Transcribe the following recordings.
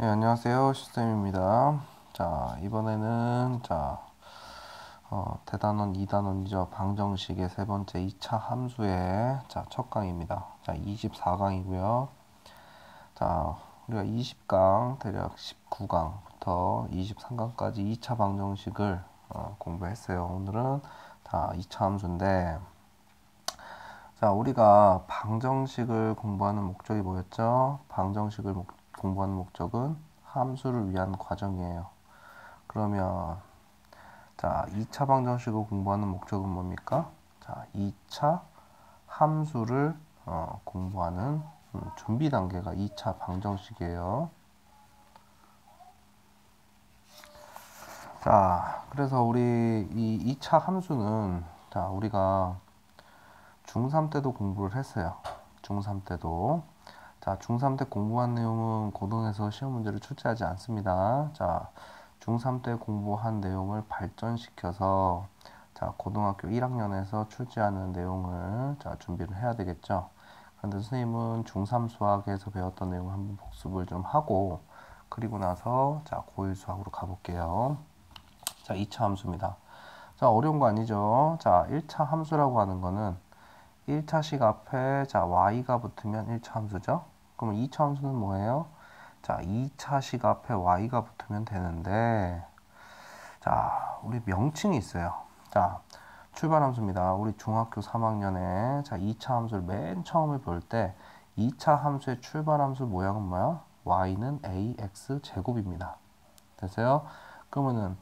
네, 안녕하세요. 시스템입니다. 자, 이번에는 대단원 2단원이죠. 방정식의 세 번째 2차 함수의 첫 강의입니다. 24강이고요. 자, 우리가 20강, 대략 19강부터 23강까지 2차 방정식을 공부했어요. 오늘은 2차 함수인데, 우리가 방정식을 공부하는 목적이 뭐였죠? 방정식을 공부하는 목적은 함수를 위한 과정이에요. 그러면 2차 방정식을 공부하는 목적은 뭡니까? 2차 함수를 공부하는 준비 단계가 2차 방정식이에요. 그래서 우리 이 2차 함수는 우리가 중3 때도 공부를 했어요. 중3 때도. 중3 때 공부한 내용은 고등에서 시험 문제를 출제하지 않습니다. 중3 때 공부한 내용을 발전시켜서 고등학교 1학년에서 출제하는 내용을 준비를 해야 되겠죠. 그런데 선생님은 중3 수학에서 배웠던 내용을 한번 복습을 좀 하고 그리고 나서 고1 수학으로 가볼게요. 2차 함수입니다. 어려운 거 아니죠? 1차 함수라고 하는 거는 1차식 앞에 y가 붙으면 1차 함수죠. 그러면 2차 함수는 뭐예요? 2차식 앞에 y가 붙으면 되는데 우리 명칭이 있어요. 출발 함수입니다. 우리 중학교 3학년에 2차 함수를 맨 처음에 볼 때 2차 함수의 출발 함수 모양은 뭐야? y는 ax 제곱입니다. 됐어요? 그러면은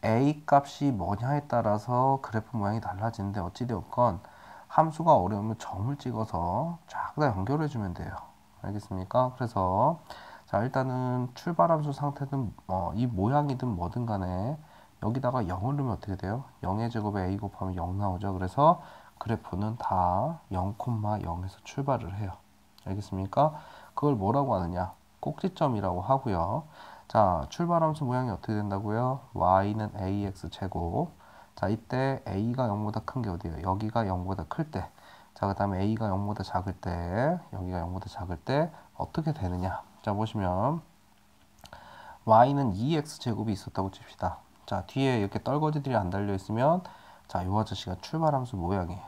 a 값이 뭐냐에 따라서 그래프 모양이 달라지는데 어찌되었건 함수가 어려우면 점을 찍어서 쫙 다 연결해 주면 돼요. 알겠습니까? 그래서 일단은 출발함수 상태든 이 모양이든 뭐든 간에 여기다가 0을 넣으면 어떻게 돼요? 0의 제곱에 a 곱하면 0 나오죠. 그래서 그래프는 다 0,0에서 출발을 해요. 알겠습니까? 그걸 뭐라고 하느냐? 꼭지점이라고 하고요. 출발함수 모양이 어떻게 된다고요? y는 ax 제곱. 이때 a가 0보다 큰 게 어디예요? 여기가 0보다 클 때. 그 다음에 a가 0보다 작을 때, 여기가 0보다 작을 때 어떻게 되느냐? 보시면 y는 2x 제곱이 있었다고 칩시다. 뒤에 이렇게 떨거지들이 안 달려 있으면 요 아저씨가 출발함수 모양이에요.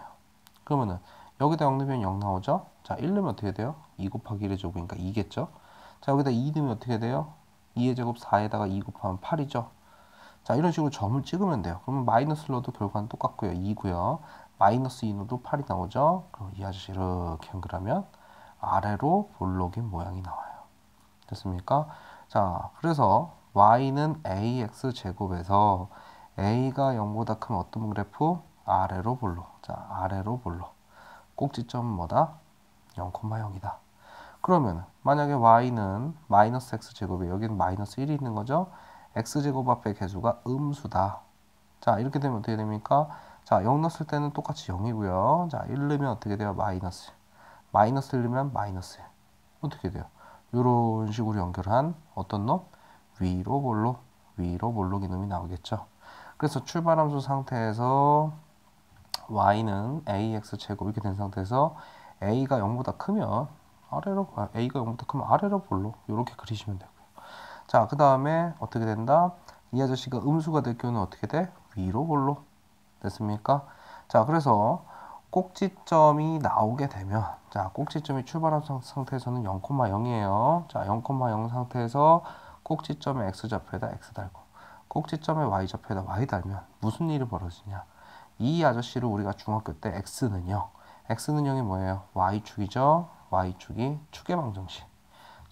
그러면은 여기다 0 넣으면 0 나오죠? 1 넣으면 어떻게 돼요? 2 곱하기 1의 제곱이니까 2겠죠? 여기다 2 넣으면 어떻게 돼요? 2의 제곱 4에다가 2 곱하면 8이죠? 이런 식으로 점을 찍으면 돼요. 그러면 마이너스를 넣어도 결과는 똑같고요. 2고요. 마이너스 2 넣어도 8이 나오죠? 그럼 이 아저씨 이렇게 연결하면 아래로 볼록인 모양이 나와요. 됐습니까? 그래서 y는 ax 제곱에서 a가 0보다 크면 어떤 그래프? 아래로 볼록. 아래로 볼록. 꼭지점은 뭐다? 0,0이다. 그러면 만약에 y는 마이너스 x 제곱에 여기는 마이너스 1이 있는 거죠? x제곱 앞에 개수가 음수다. 이렇게 되면 어떻게 됩니까? 0 넣었을 때는 똑같이 0이고요. 1 넣으면 어떻게 돼요? 마이너스. 마이너스 1 넣으면 마이너스. 어떻게 돼요? 이런 식으로 연결한 어떤 놈? 위로 볼록, 위로 볼록 이놈이 나오겠죠. 그래서 출발함수 상태에서 y는 ax 제곱 이렇게 된 상태에서 a가 0보다 크면 a가 0보다 크면 아래로 볼록 이렇게 그리시면 되고요. 그 다음에 어떻게 된다? 이 아저씨가 음수가 될 경우는 어떻게 돼? 위로 볼록. 됐습니까? 그래서 꼭지점이 나오게 되면 꼭지점이 출발한 상태에서는 0,0이에요. 0,0 상태에서 꼭지점의 x좌표에다 x 달고 꼭지점의 y좌표에다 y 달면 무슨 일이 벌어지냐? 이 아저씨를 우리가 중학교 때 x는 0이 뭐예요? y축이죠? y축이 축의 방정식.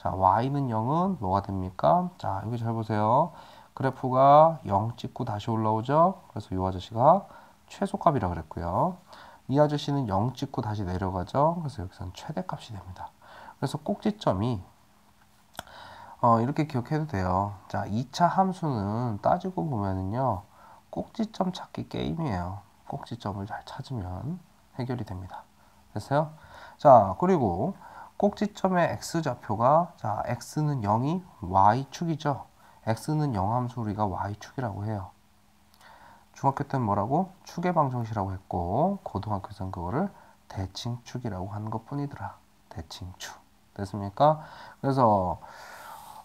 y는 0은 뭐가 됩니까? 여기 잘 보세요. 그래프가 0 찍고 다시 올라오죠? 그래서 이 아저씨가 최소값이라 그랬고요. 이 아저씨는 0 찍고 다시 내려가죠? 그래서 여기서는 최대값이 됩니다. 그래서 꼭지점이 이렇게 기억해도 돼요. 2차 함수는 따지고 보면은요. 꼭지점 찾기 게임이에요. 꼭지점을 잘 찾으면 해결이 됩니다. 됐어요? 그리고 꼭지점의 x좌표가 x는 0이 y축이죠. x는 0 함수 우리가 y축이라고 해요. 중학교 때는 뭐라고? 축의 방정식이라고 했고 고등학교에서는 그거를 대칭축이라고 하는 것 뿐이더라. 대칭축. 됐습니까? 그래서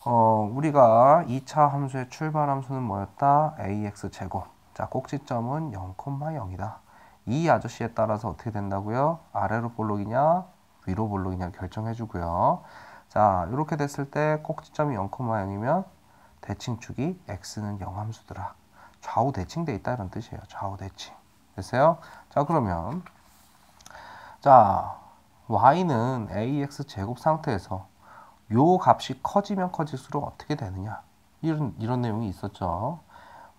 우리가 2차 함수의 출발 함수는 뭐였다? ax 제곱. 자, 꼭지점은 0,0이다. 이 아저씨에 따라서 어떻게 된다고요? 아래로 볼록이냐, 위로 볼록이냐 결정해 주고요. 자, 이렇게 됐을 때 꼭지점이 0,0이면 대칭축이 x는 0 함수더라. 좌우 대칭돼 있다 이런 뜻이에요. 좌우 대칭. 됐어요? 자, 그러면 자, y는 ax 제곱 상태에서 요 값이 커지면 커질수록 어떻게 되느냐? 이런 내용이 있었죠.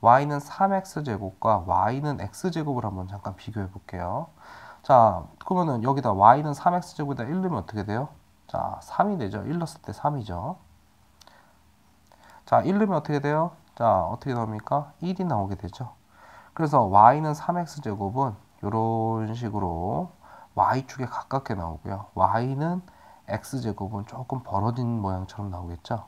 y는 3x 제곱과 y는 x 제곱을 한번 잠깐 비교해 볼게요. 자, 그러면은 여기다 y는 3x 제곱에다 1 넣으면 어떻게 돼요? 자, 3이 되죠. 1 넣었을 때 3이죠. 자, 1 넣으면 어떻게 돼요? 자, 어떻게 나옵니까? 1이 나오게 되죠. 그래서 y는 3x 제곱은 이런 식으로 y축에 가깝게 나오고요. y는 x제곱은 조금 벌어진 모양처럼 나오겠죠.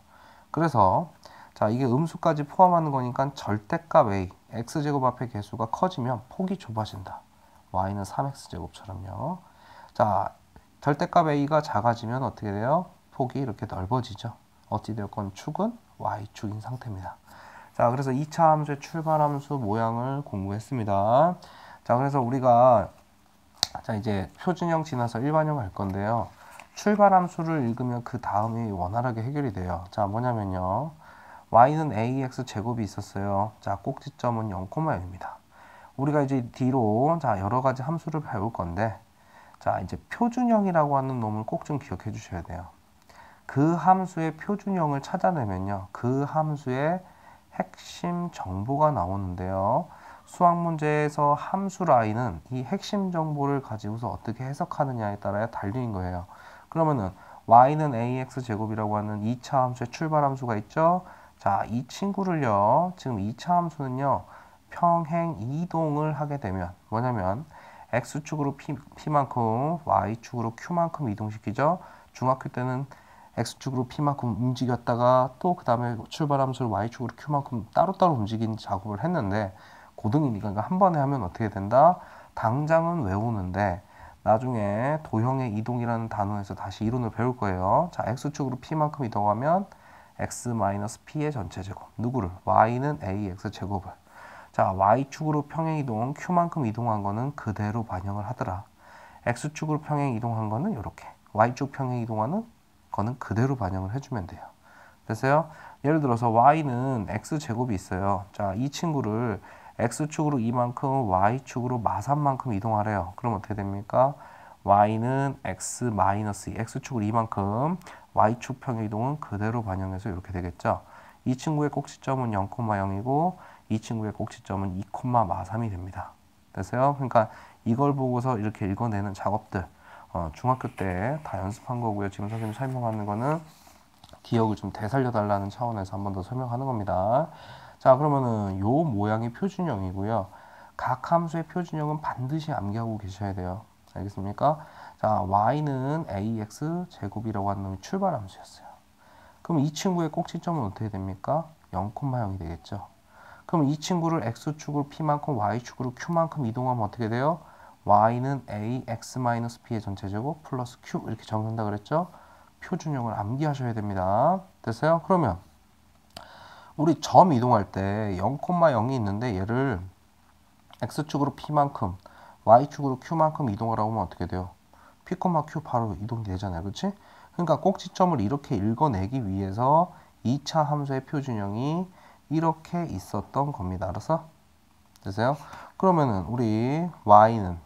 그래서 자, 이게 음수까지 포함하는 거니까 절대값 a, x제곱 앞에 개수가 커지면 폭이 좁아진다. y는 3x제곱처럼요. 자, 절대값 a가 작아지면 어떻게 돼요? 폭이 이렇게 넓어지죠. 어찌되었건 축은 y축인 상태입니다. 자, 그래서 2차 함수의 출발 함수 모양을 공부했습니다. 자, 그래서 우리가 자, 이제 표준형 지나서 일반형 갈 건데요. 출발 함수를 읽으면 그 다음이 원활하게 해결이 돼요. 자, 뭐냐면요. y는 ax 제곱이 있었어요. 자, 꼭지점은 0,0입니다. 우리가 이제 뒤로 자, 여러 가지 함수를 배울 건데 자, 이제 표준형이라고 하는 놈을 꼭 좀 기억해 주셔야 돼요. 그 함수의 표준형을 찾아내면요. 그 함수의 핵심 정보가 나오는데요. 수학 문제에서 함수 i는 이 핵심 정보를 가지고서 어떻게 해석하느냐에 따라 달린 거예요. 그러면은 y는 ax 제곱이라고 하는 2차 함수의 출발 함수가 있죠. 자, 이 친구를요. 지금 2차 함수는요. 평행 이동을 하게 되면 뭐냐면 x축으로 p만큼 y축으로 q만큼 이동시키죠. 중학교 때는 x축으로 p만큼 움직였다가 또 그 다음에 출발 함수를 y축으로 q만큼 따로따로 움직이는 작업을 했는데 고등이니까 한 번에 하면 어떻게 된다? 당장은 외우는데 나중에 도형의 이동이라는 단어에서 다시 이론을 배울 거예요. 자, x축으로 p만큼 이동하면 x-p의 전체 제곱. 누구를? y는 ax 제곱을. 자, y축으로 평행 이동 q만큼 이동한 거는 그대로 반영을 하더라. x축으로 평행 이동한 거는 이렇게. y축 평행 이동하는 거는 그대로 반영을 해주면 돼요. 됐어요? 예를 들어서 y는 x제곱이 있어요. 자, 이 친구를 x축으로 이만큼 y축으로 마산만큼 이동하래요. 그럼 어떻게 됩니까? y는 x-2, x축으로 이만큼 y축 평행 이동은 그대로 반영해서 이렇게 되겠죠. 이 친구의 꼭지점은 0,0이고 이 친구의 꼭지점은 2,3이 됩니다. 됐어요? 그러니까 이걸 보고서 이렇게 읽어내는 작업들 중학교 때 다 연습한 거고요. 지금 선생님이 설명하는 거는 기억을 좀 되살려 달라는 차원에서 한 번 더 설명하는 겁니다. 자, 그러면은 요 모양이 표준형이고요. 각 함수의 표준형은 반드시 암기하고 계셔야 돼요. 알겠습니까? 자, y는 ax 제곱이라고 하는 놈이 출발 함수였어요. 그럼 이 친구의 꼭지점은 어떻게 됩니까? 0,0이 되겠죠. 그럼 이 친구를 x축으로 p만큼 y축으로 q만큼 이동하면 어떻게 돼요? y는 ax-p의 전체 제곱 플러스 q 이렇게 적는다 그랬죠? 표준형을 암기하셔야 됩니다. 됐어요? 그러면 우리 점 이동할 때 0,0이 있는데 얘를 x축으로 p만큼 y축으로 q만큼 이동하라고 하면 어떻게 돼요? p, q 바로 이동이 되잖아요. 그렇지? 그러니까 꼭지점을 이렇게 읽어내기 위해서 2차 함수의 표준형이 이렇게 있었던 겁니다. 알았어? 됐어요? 그러면은 우리 y는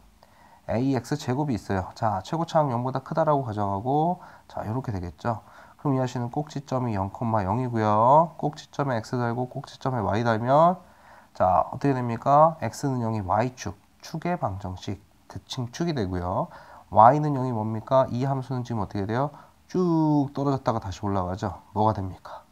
ax 제곱이 있어요. 자, 최고차항 0보다 크다라고 가정하고 자, 이렇게 되겠죠. 그럼 이 아씨는 꼭지점이 0,0이고요. 꼭지점에 x 달고 꼭지점에 y 달면 자, 어떻게 됩니까? x는 0이 y축, 축의 방정식, 대칭축이 되고요. y는 0이 뭡니까? 이 함수는 지금 어떻게 돼요? 쭉 떨어졌다가 다시 올라가죠. 뭐가 됩니까?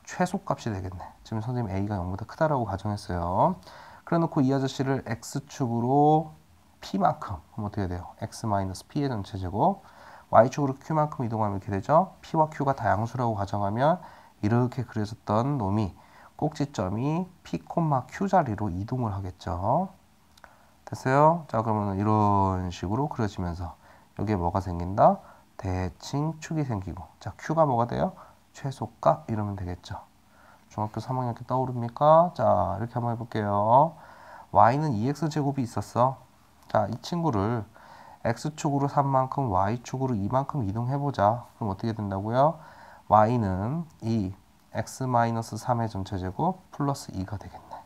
최소값이 되겠네. 지금 선생님 a가 0보다 크다라고 가정했어요. 그래놓고 이 아저씨를 x축으로 p만큼 그럼 어떻게 돼요? x-p의 전체 제곱 y축으로 q만큼 이동하면 이렇게 되죠. p와 q가 다양수라고 가정하면 이렇게 그려졌던 놈이 꼭지점이 p, q 자리로 이동을 하겠죠. 됐어요? 자, 그러면 이런 식으로 그려지면서 여기에 뭐가 생긴다? 대칭축이 생기고 자, q가 뭐가 돼요? 최소값 이러면 되겠죠. 중학교 3학년 때 떠오릅니까? 자, 이렇게 한번 해볼게요. y는 2x제곱이 있었어. 자, 이 친구를 x축으로 3만큼 y축으로 2만큼 이동해보자. 그럼 어떻게 된다고요? y는 2 x-3의 전체제곱 플러스 2가 되겠네.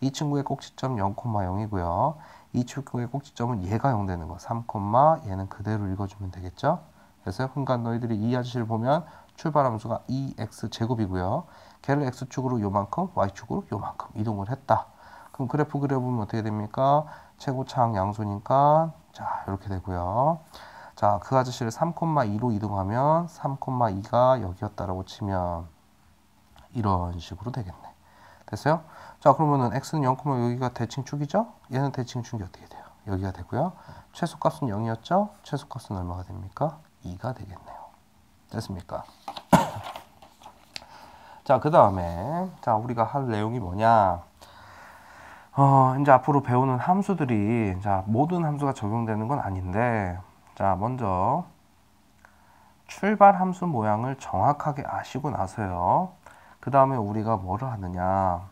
이 친구의 꼭지점 0,0이고요. 이 친구의 꼭지점은 얘가 0 되는 거. 3, 얘는 그대로 읽어주면 되겠죠? 그래서 그러니까 너희들이 이 아저씨를 보면 출발 함수가 2x제곱이고요. 걔를 x축으로 요만큼, y축으로 요만큼 이동을 했다. 그럼 그래프 그려보면 어떻게 됩니까? 최고차항 양수니까 자 이렇게 되고요. 자, 그 아저씨를 3,2로 이동하면 3,2가 여기였다라고 치면 이런 식으로 되겠네. 됐어요? 자, 그러면은 x는 0, 여기가 대칭축이죠? 얘는 대칭축이 어떻게 돼요? 여기가 되고요. 최소값은 0이었죠? 최소값은 얼마가 됩니까? 2가 되겠네요. 됐습니까? 자, 그 다음에 자 우리가 할 내용이 뭐냐? 이제 앞으로 배우는 함수들이 자 모든 함수가 적용되는 건 아닌데 자 먼저 출발 함수 모양을 정확하게 아시고 나서요. 그 다음에 우리가 뭐를 하느냐?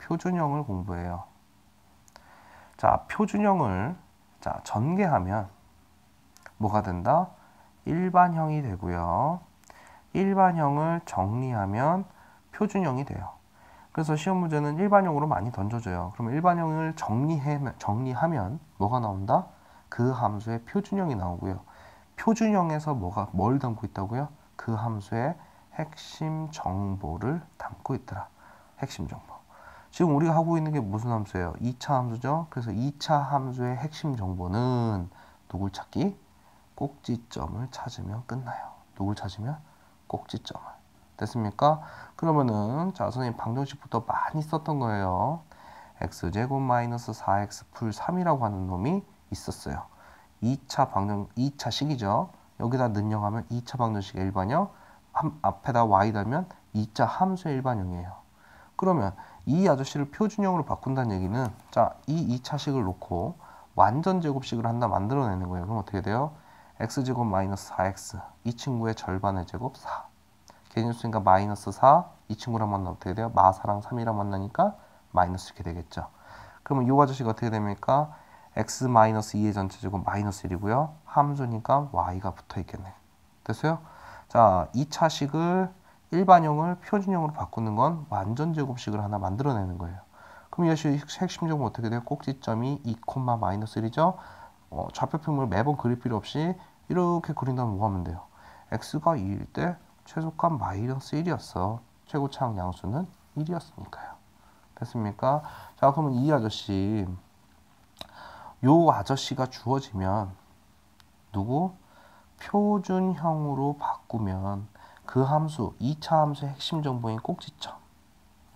표준형을 공부해요. 자, 표준형을 자 전개하면 뭐가 된다? 일반형이 되고요. 일반형을 정리하면 표준형이 돼요. 그래서 시험 문제는 일반형으로 많이 던져줘요. 그러면 일반형을 정리하면 뭐가 나온다? 그 함수의 표준형이 나오고요. 표준형에서 뭘 담고 있다고요? 그 함수의 핵심 정보를 담고 있더라. 핵심 정보. 지금 우리가 하고 있는 게 무슨 함수예요? 2차 함수죠. 그래서 2차 함수의 핵심 정보는 누굴 찾기? 꼭지점을 찾으면 끝나요. 누굴 찾으면? 꼭지점을. 됐습니까? 그러면은 자 선생님 방정식부터 많이 썼던 거예요. x제곱 마이너스 4x 풀 3이라고 하는 놈이 있었어요. 2차 식이죠. 여기다 는영하면 2차 방정식의 일반형, 앞에다 y 달면 2차 함수의 일반형이에요. 그러면 이 아저씨를 표준형으로 바꾼다는 얘기는 자, 이 2차식을 놓고 완전 제곱식을 하나 만들어내는 거예요. 그럼 어떻게 돼요? x제곱 마이너스 4x 이 친구의 절반의 제곱 4 개진수니까 마이너스 4 이 친구랑 만나면 어떻게 돼요? 마4랑 3이랑 만나니까 마이너스 이렇게 되겠죠. 그러면 이 아저씨가 어떻게 됩니까? x 마이너스 2의 전체제곱 마이너스 1이고요. 함수니까 y가 붙어 있겠네. 됐어요? 자, 2차식을 일반형을 표준형으로 바꾸는 건 완전 제곱식을 하나 만들어내는 거예요. 그럼 이 아저씨 핵심 정보 어떻게 돼요? 꼭지점이 2, 마이너스 1이죠? 좌표평을 매번 그릴 필요 없이 이렇게 그린 다음에 뭐 하면 돼요? x가 2일 때 최소값 마이너스 1이었어. 최고차항 양수는 1이었으니까요. 됐습니까? 자, 그러면 이 아저씨 요 아저씨가 주어지면 누구? 표준형으로 바꾸면 그 함수, 2차 함수의 핵심 정보인 꼭지점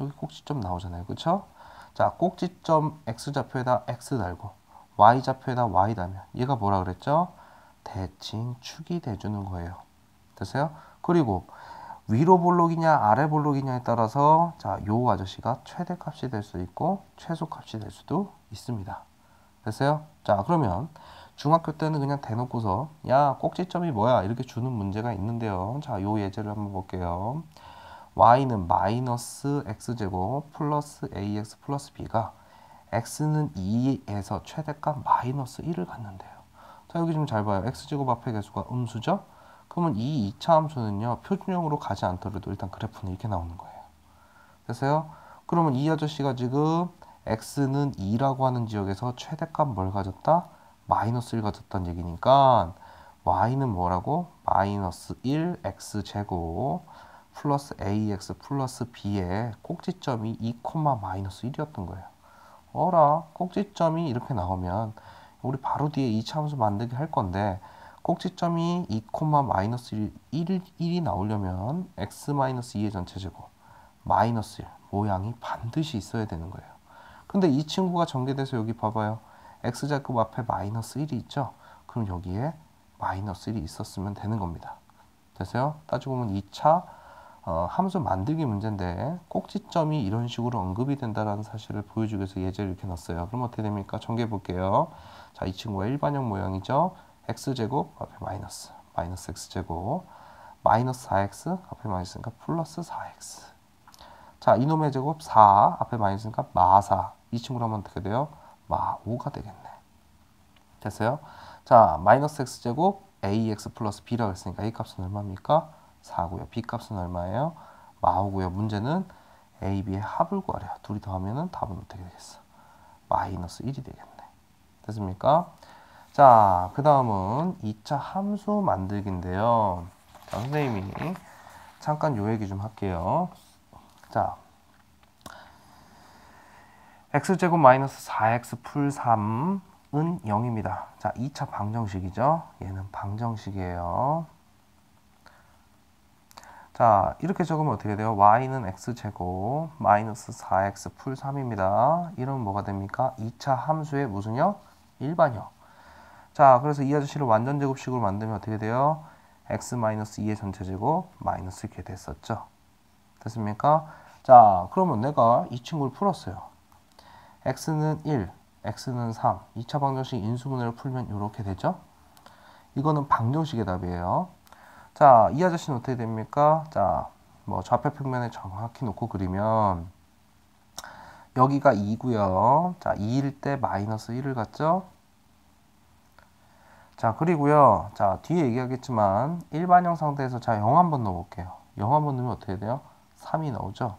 여기 꼭지점 나오잖아요. 그쵸? 자, 꼭지점 x좌표에다 x 달고 y좌표에다 y 달면 얘가 뭐라 그랬죠? 대칭축이 돼주는 거예요. 됐어요? 그리고 위로 볼록이냐 아래 볼록이냐에 따라서 자, 요 아저씨가 최대값이 될 수도 있고 최소값이 될 수도 있습니다. 됐어요? 자, 그러면 중학교 때는 그냥 대놓고서 야, 꼭지점이 뭐야? 이렇게 주는 문제가 있는데요. 자, 요 예제를 한번 볼게요. y는 마이너스 x제곱 플러스 ax 플러스 b가 x는 2에서 최대값 마이너스 1을 갖는데요. 자, 여기 좀 잘 봐요. x제곱 앞에 개수가 음수죠? 그러면 이 2차 함수는요, 표준형으로 가지 않더라도 일단 그래프는 이렇게 나오는 거예요. 됐어요? 그러면 이 아저씨가 지금 x는 2라고 하는 지역에서 최대값 뭘 가졌다? 마이너스 1 가졌다는 얘기니까 y는 뭐라고? 마이너스 1 x제곱 플러스 ax 플러스 b의 꼭지점이 2, 마이너스 1이었던 거예요. 어라, 꼭지점이 이렇게 나오면 우리 바로 뒤에 2차 함수 만들기 할 건데 꼭지점이 2, 마이너스 1이 나오려면 x 마이너스 2의 전체제곱 마이너스 1 모양이 반드시 있어야 되는 거예요. 근데 이 친구가 전개돼서 여기 봐봐요. x제곱 앞에 마이너스 1이 있죠? 그럼 여기에 마이너스 1이 있었으면 되는 겁니다. 됐어요? 따지고 보면 2차 함수 만들기 문제인데 꼭지점이 이런 식으로 언급이 된다는 사실을 보여주기 위해서 예제를 이렇게 넣었어요. 그럼 어떻게 됩니까? 전개해 볼게요. 자, 이 친구가 일반형 모양이죠. x제곱 앞에 마이너스 x제곱 마이너스 4x 앞에 마이너스니까 플러스 4x. 자, 이놈의 제곱 4 앞에 마이너스니까 마4. 이 친구로 하면 어떻게 돼요? 마5가 되겠네. 됐어요? 자, 마이너스 x제곱 ax 플러스 b라고 했으니까 a 값은 얼마입니까? 4고요. b 값은 얼마예요? 마5고요. 문제는 a, b의 합을 구하래요. 둘이 더하면은 답은 어떻게 되겠어? 마이너스 1이 되겠네. 됐습니까? 자, 그 다음은 2차 함수 만들기인데요. 자, 선생님이 잠깐 요 얘기 좀 할게요. 자, x제곱 마이너스 4x 풀 3은 0입니다. 자, 2차 방정식이죠. 얘는 방정식이에요. 자, 이렇게 적으면 어떻게 돼요? y는 x제곱 마이너스 4x 풀 3입니다. 이러면 뭐가 됩니까? 2차 함수의 무슨요? 일반형. 자, 그래서 이 아저씨를 완전 제곱식으로 만들면 어떻게 돼요? x 마이너스 2의 전체 제곱 마이너스 이렇게 됐었죠. 됐습니까? 자, 그러면 내가 이 친구를 풀었어요. x는 1, x는 3. 2차 방정식 인수분해를 풀면 이렇게 되죠? 이거는 방정식의 답이에요. 자, 이 아저씨는 어떻게 됩니까? 자, 뭐 좌표 평면에 정확히 놓고 그리면 여기가 2고요. 자, 2일 때 마이너스 1을 갖죠? 자, 그리고요. 자, 뒤에 얘기하겠지만 일반형 상태에서 자, 0 한번 넣어볼게요. 0 한번 넣으면 어떻게 돼요? 3이 나오죠?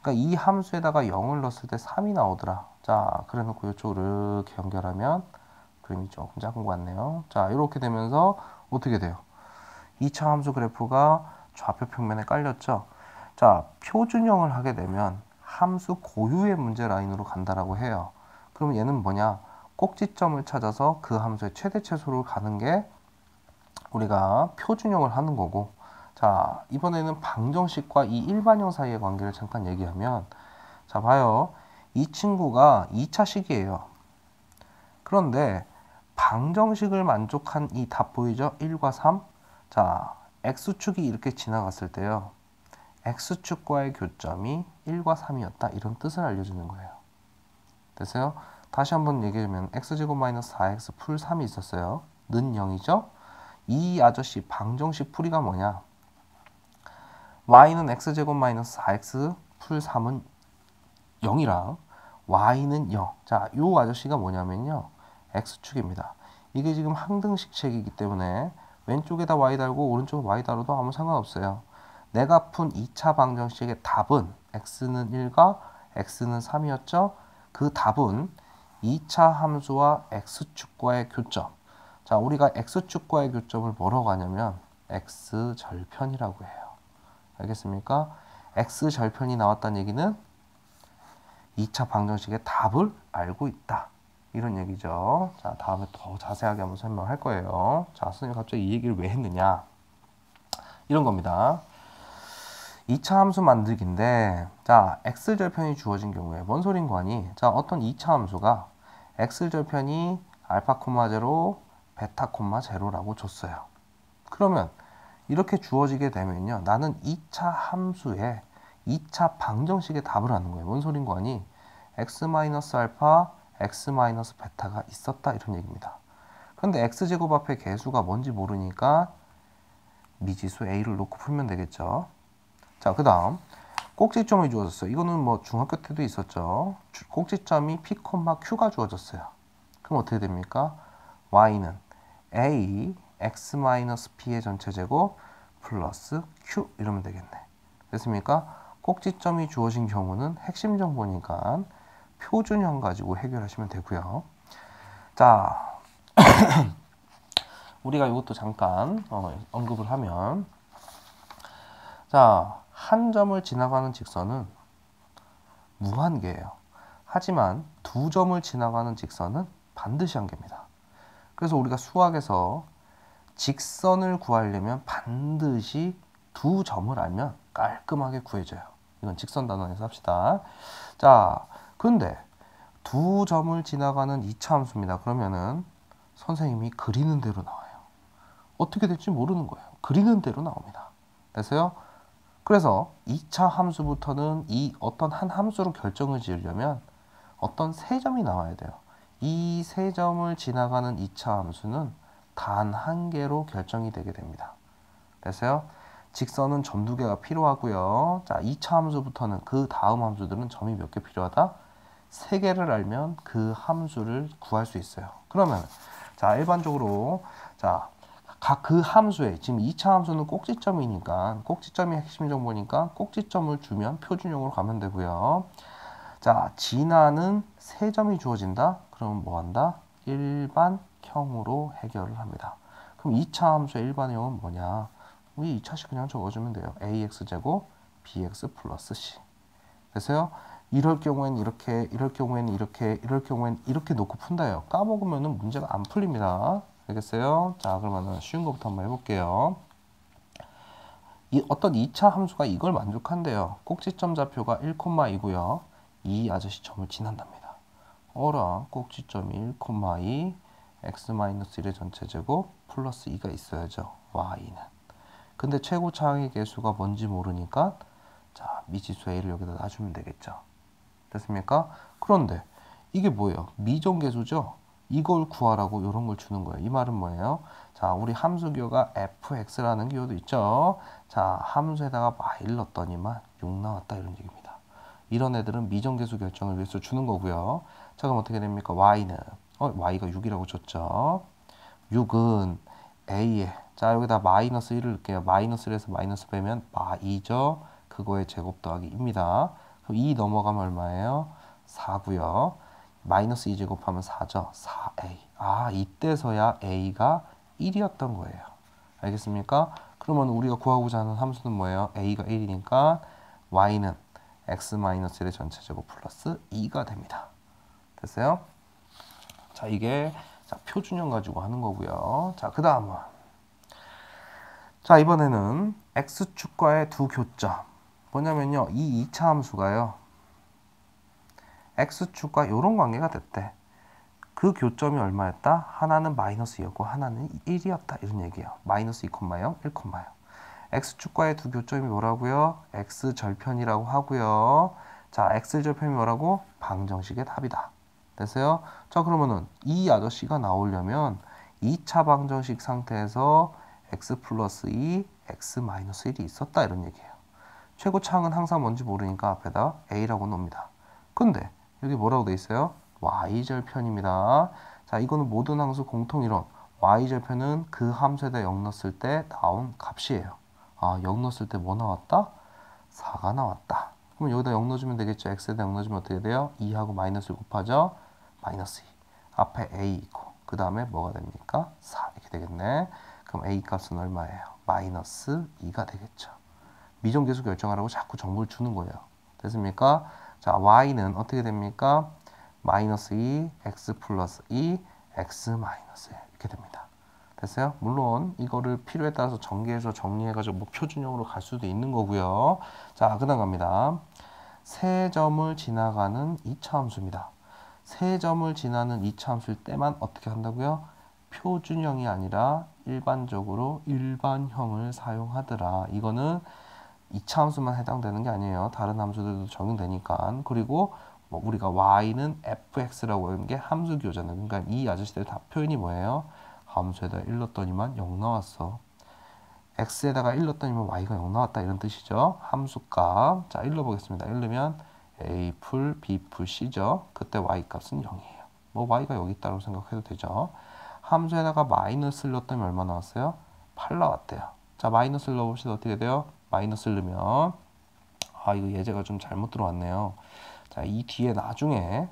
그러니까 이 함수에다가 0을 넣었을 때 3이 나오더라. 자, 그래 놓고 이쪽으로 이렇게 연결하면 그림이 조금 작은 것 같네요. 자, 이렇게 되면서 어떻게 돼요? 2차 함수 그래프가 좌표 평면에 깔렸죠? 자, 표준형을 하게 되면 함수 고유의 문제 라인으로 간다라고 해요. 그럼 얘는 뭐냐? 꼭지점을 찾아서 그 함수의 최대 최소를 가는 게 우리가 표준형을 하는 거고, 자, 이번에는 방정식과 이 일반형 사이의 관계를 잠깐 얘기하면, 자, 봐요. 이 친구가 2차식이에요. 그런데 방정식을 만족한 이 답 보이죠? 1과 3. 자, x축이 이렇게 지나갔을 때요. x축과의 교점이 1과 3이었다. 이런 뜻을 알려주는 거예요. 됐어요? 다시 한번 얘기해주면 x제곱 마이너스 4x 풀 3이 있었어요. 는 0이죠? 이 아저씨 방정식 풀이가 뭐냐? y는 x제곱 마이너스 4x 풀 3은 0이랑 y는 0. 자, 요 아저씨가 뭐냐면요. x축입니다. 이게 지금 항등식 책이기 때문에 왼쪽에다 y 달고 오른쪽에 y 달아도 아무 상관없어요. 내가 푼 2차 방정식의 답은 x는 1과 x는 3이었죠? 그 답은 2차 함수와 x축과의 교점. 자, 우리가 x축과의 교점을 뭐라고 하냐면 x절편이라고 해요. 알겠습니까? x절편이 나왔다는 얘기는 2차 방정식의 답을 알고 있다. 이런 얘기죠. 자, 다음에 더 자세하게 한번 설명할 거예요. 자, 선생님 갑자기 이 얘기를 왜 했느냐? 이런 겁니다. 2차 함수 만들기인데, 자, x절편이 주어진 경우에 뭔 소린 거니? 자, 어떤 2차 함수가 x절편이 알파, 0, 베타, 0라고 줬어요. 그러면 이렇게 주어지게 되면요. 나는 2차 함수에 2차 방정식의 답을 하는 거예요. 뭔 소린 거니? x-알파, x-베타가 있었다. 이런 얘기입니다. 그런데 x제곱 앞에 개수가 뭔지 모르니까 미지수 a를 놓고 풀면 되겠죠. 자, 그 다음 꼭지점이 주어졌어요. 이거는 뭐 중학교 때도 있었죠. 꼭지점이 p, q가 주어졌어요. 그럼 어떻게 됩니까? y는 a x-p의 전체 제곱 플러스 q 이러면 되겠네. 됐습니까? 꼭지점이 주어진 경우는 핵심 정보니까 표준형 가지고 해결하시면 되고요. 자, 우리가 이것도 잠깐 언급을 하면, 자, 한 점을 지나가는 직선은 무한계예요. 하지만 두 점을 지나가는 직선은 반드시 한계입니다. 그래서 우리가 수학에서 직선을 구하려면 반드시 두 점을 알면 깔끔하게 구해져요. 이건 직선 단원에서 합시다. 자, 근데 두 점을 지나가는 2차 함수입니다. 그러면은 선생님이 그리는 대로 나와요. 어떻게 될지 모르는 거예요. 그리는 대로 나옵니다. 됐어요? 그래서 2차 함수부터는 이 어떤 한 함수로 결정을 지으려면 어떤 세 점이 나와야 돼요. 이 세 점을 지나가는 2차 함수는 단 한 개로 결정이 되게 됩니다. 됐어요? 직선은 점 2개가 필요하고요. 자, 2차 함수부터는 그 다음 함수들은 점이 몇 개 필요하다? 3개를 알면 그 함수를 구할 수 있어요. 그러면 자, 일반적으로 자, 각 그 함수에 지금 2차 함수는 꼭지점이니까 꼭지점이 핵심 정보니까 꼭지점을 주면 표준형으로 가면 되고요. 자, 진화는 3점이 주어진다? 그러면 뭐 한다? 일반형으로 해결을 합니다. 그럼 2차 함수의 일반형은 뭐냐? 우리 2차식 그냥 적어주면 돼요. ax제곱 bx 플러스 c. 그래서요, 이럴 경우에는 이렇게, 이럴 경우에는 이렇게, 이럴 경우에는 이렇게 놓고 푼다요. 까먹으면 문제가 안 풀립니다. 알겠어요? 자, 그러면 쉬운 것부터 한번 해볼게요. 어떤 2차 함수가 이걸 만족한대요. 꼭지점 좌표가 1,2고요. 이 아저씨 점을 지난답니다. 어라, 꼭지점이 1,2, x-1의 전체 제곱 플러스 2가 있어야죠. y는. 근데 최고 차항의 개수가 뭔지 모르니까 자, 미지수 a를 여기다 놔주면 되겠죠. 됐습니까? 그런데 이게 뭐예요? 미정계수죠? 이걸 구하라고 이런 걸 주는 거예요. 이 말은 뭐예요? 자, 우리 함수 기호가 fx라는 기호도 있죠. 자, 함수에다가 y를 넣었더니만 6 나왔다 이런 얘기입니다. 이런 애들은 미정계수 결정을 위해서 주는 거고요. 자, 그럼 어떻게 됩니까? y는 y가 6이라고 줬죠. 6은 a에 자, 여기다 마이너스 1을 넣을게요. 마이너스 1에서 마이너스 빼면 2죠. 그거의 제곱 더하기 2입니다. 그럼 2 넘어가면 얼마예요? 4고요. 마이너스 2제곱하면 4죠. 4a. 아, 이때서야 a가 1이었던 거예요. 알겠습니까? 그러면 우리가 구하고자 하는 함수는 뭐예요? a가 1이니까 y는 x-1의 전체 제곱 플러스 2가 됩니다. 됐어요? 자, 이게 자, 표준형 가지고 하는 거고요. 자, 그 다음은 자, 이번에는 x축과의 두 교점. 뭐냐면요, 이 2차 함수가요, x축과 이런 관계가 됐대. 그 교점이 얼마였다? 하나는 마이너스 2였고 하나는 1이었다 이런 얘기예요. 마이너스 2,0, 1,0. x축과의 두 교점이 뭐라고요? x절편이라고 하고요. 자, x절편이 뭐라고? 방정식의 답이다. 됐어요? 자, 그러면은 이 아저씨가 나오려면 2차 방정식 상태에서 x 플러스 2, x 마이너스 1이 있었다 이런 얘기예요. 최고차항은 항상 뭔지 모르니까 앞에다 a라고 놓습니다. 근데 여기 뭐라고 돼 있어요? y절편입니다. 자, 이거는 모든 함수 공통이론. y절편은 그 함수에다 0 넣었을 때 나온 값이에요. 아, 0 넣었을 때 뭐 나왔다? 4가 나왔다. 그럼 여기다 0 넣어주면 되겠죠. x에다 0 넣어주면 어떻게 돼요? 2하고 마이너스를 곱하죠. 마이너스 2. 앞에 a 있고 그 다음에 뭐가 됩니까? 4 이렇게 되겠네. 그럼 a 값은 얼마예요? 마이너스 2가 되겠죠. 미정계수 결정하라고 자꾸 정보를 주는 거예요. 됐습니까? 자, y는 어떻게 됩니까? 마이너스 2, x 플러스 2, x 마이너스 1 이렇게 됩니다. 됐어요? 물론 이거를 필요에 따라서 전개해서 정리해가지고 뭐 표준형으로 갈 수도 있는 거고요. 자, 그 다음 갑니다. 세 점을 지나가는 2차 함수입니다. 세 점을 지나는 2차 함수일 때만 어떻게 한다고요? 표준형이 아니라 일반적으로 일반형을 사용하더라. 이거는 2차 함수만 해당되는 게 아니에요. 다른 함수들도 적용되니까. 그리고 뭐 우리가 y는 fx라고 하는 게 함수 기호잖아요. 그러니까 이 아저씨들 다 표현이 뭐예요? 함수에다 1 넣었더니만 0 나왔어. x에다가 1 넣었더니만 y가 0 나왔다 이런 뜻이죠. 함수값. 자, 1 넣어보겠습니다. 1 넣으면 a 풀 b 풀 c죠. 그때 y 값은 0이에요. 뭐 y가 여기 있다고 생각해도 되죠. 함수에다가 마이너스를 넣었더니 얼마 나왔어요? 8 나왔대요. 자, 마이너스를 넣어봅시다. 어떻게 돼요? 마이너스를 넣으면 아, 이거 예제가 좀 잘못 들어왔네요. 자, 이 뒤에 나중에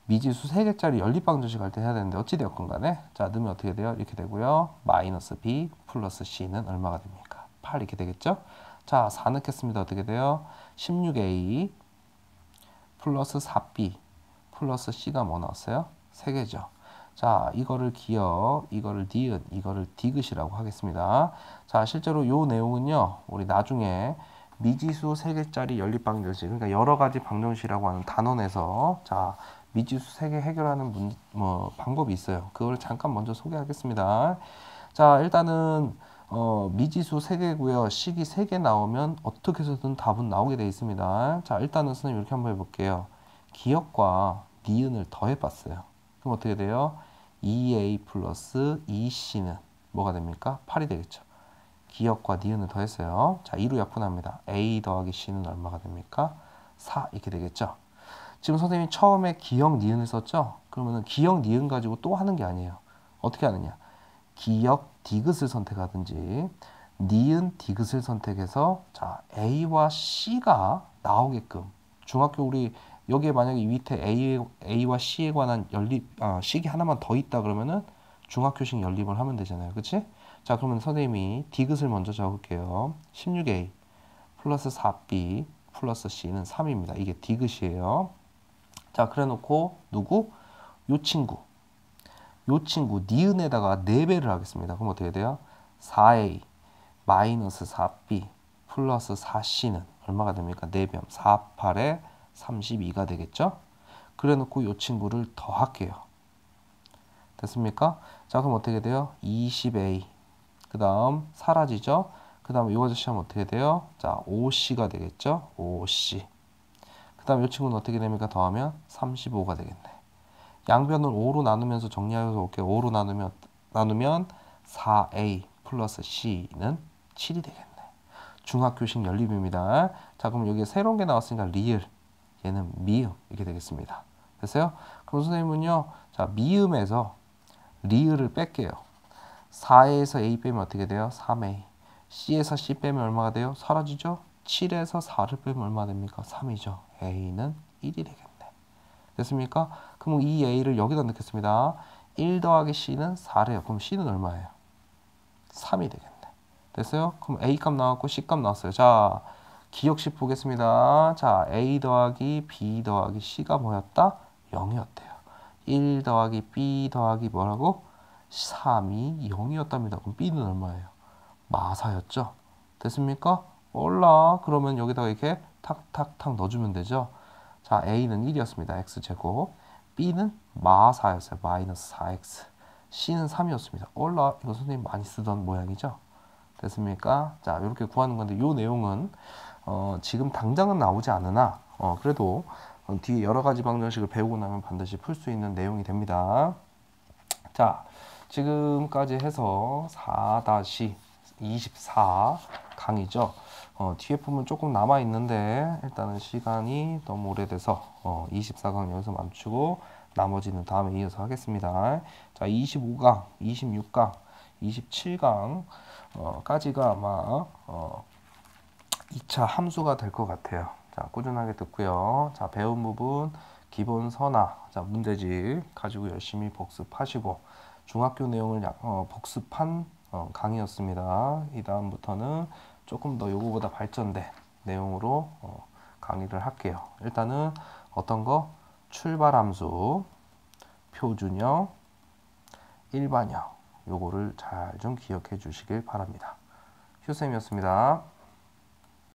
미지수 3개짜리 연립방정식 할 때 해야 되는데 어찌되었건 간에 자, 넣으면 어떻게 돼요? 이렇게 되고요. 마이너스 b 플러스 c는 얼마가 됩니까? 8 이렇게 되겠죠? 자, 4 넣겠습니다. 어떻게 돼요? 16a 플러스 4b 플러스 c가 뭐 나왔어요? 3개죠. 자, 이거를 기억, 이거를 니은, 이거를 디귿이라고 하겠습니다. 자, 실제로 요 내용은요, 우리 나중에 미지수 3개짜리 연립방정식, 그러니까 여러 가지 방정식이라고 하는 단원에서 자, 미지수 3개 해결하는 방법이 있어요. 그걸 잠깐 먼저 소개하겠습니다. 자, 일단은 미지수 3개고요. 식이 3개 나오면 어떻게 해서든 답은 나오게 되어 있습니다. 자, 일단은 선생님 이렇게 한번 해볼게요. 기억과 니은을 더해봤어요. 그럼 어떻게 돼요? 2a 플러스 2c는 뭐가 됩니까? 8이 되겠죠. 기역과 니은을 더했어요. 자, 2로 약분합니다. A 더하기 C는 얼마가 됩니까? 4 이렇게 되겠죠. 지금 선생님이 처음에 기역, 니은을 썼죠? 그러면은 기역, 니은 가지고 또 하는 게 아니에요. 어떻게 하느냐? 기역, 디귿을 선택하든지 니은, 디귿을 선택해서 자, A와 C가 나오게끔 중학교 우리 여기에 만약에 밑에 A와 C에 관한 식이 하나만 더 있다 그러면은 중학교식 연립을 하면 되잖아요. 그치? 자, 그러면 선생님이 디귿을 먼저 적을게요. 16A 플러스 4B 플러스 C는 3입니다. 이게 디귿이에요. 자, 그래 놓고 누구? 요 친구 니은에다가 4배를 하겠습니다. 그럼 어떻게 돼요? 4A 마이너스 4B 플러스 4C는 얼마가 됩니까? 4배면 4, 8에 32가 되겠죠? 그래 놓고 요 친구를 더할게요. 됐습니까? 자, 그럼 어떻게 돼요? 20A 그 다음 사라지죠? 그 다음에 요 아저씨 하면 어떻게 돼요? 자, 5C가 되겠죠? 5C 그 다음 요 친구는 어떻게 됩니까? 더하면 35가 되겠네. 양변을 5로 나누면서 정리해서 볼게요. 5로 나누면 4A 플러스 C는 7이 되겠네. 중학교식 연립입니다. 자, 그럼 여기에 새로운 게 나왔으니까 리을, 얘는 미음 이렇게 되겠습니다. 됐어요? 그럼 선생님은요, 자, 미음에서 리을을 뺄게요. 4에서 A 빼면 어떻게 돼요? 3A. C에서 C 빼면 얼마가 돼요? 사라지죠? 7에서 4를 빼면 얼마 됩니까? 3이죠. A는 1이 되겠네. 됐습니까? 그럼 이 A를 여기다 넣겠습니다. 1 더하기 C는 4래요. 그럼 C는 얼마예요? 3이 되겠네. 됐어요? 그럼 A 값 나왔고 C 값 나왔어요. 자, 기억식 보겠습니다. 자, A 더하기 B 더하기 C가 뭐였다? 0이었대요. 1 더하기 B 더하기 뭐라고? 3이 0이었답니다. 그럼 B는 얼마예요? 마사였죠? 됐습니까? 몰라. 그러면 여기다가 이렇게 탁탁탁 넣어주면 되죠? 자, A는 1이었습니다. X제곱. B는 마4였어요. 마이너스 4X. C는 3이었습니다. 올라. 이거 선생님 많이 쓰던 모양이죠? 됐습니까? 자, 이렇게 구하는 건데, 이 내용은, 지금 당장은 나오지 않으나, 그래도 뒤에 여러 가지 방정식을 배우고 나면 반드시 풀 수 있는 내용이 됩니다. 자, 지금까지 해서 4-24 강의죠. 뒤에 부분 조금 남아 있는데 일단은 시간이 너무 오래돼서 24강 여기서 멈추고 나머지는 다음에 이어서 하겠습니다. 자, 25강, 26강, 27강 까지가 아마 2차 함수가 될 것 같아요. 자, 꾸준하게 듣고요. 자, 배운 부분 기본 선화, 자, 문제집 가지고 열심히 복습하시고 중학교 내용을 복습한 강의였습니다. 이 다음부터는 조금 더 요거보다 발전된 내용으로 강의를 할게요. 일단은 어떤 거? 출발함수, 표준형, 일반형 요거를 잘 좀 기억해 주시길 바랍니다. 휴쌤이었습니다.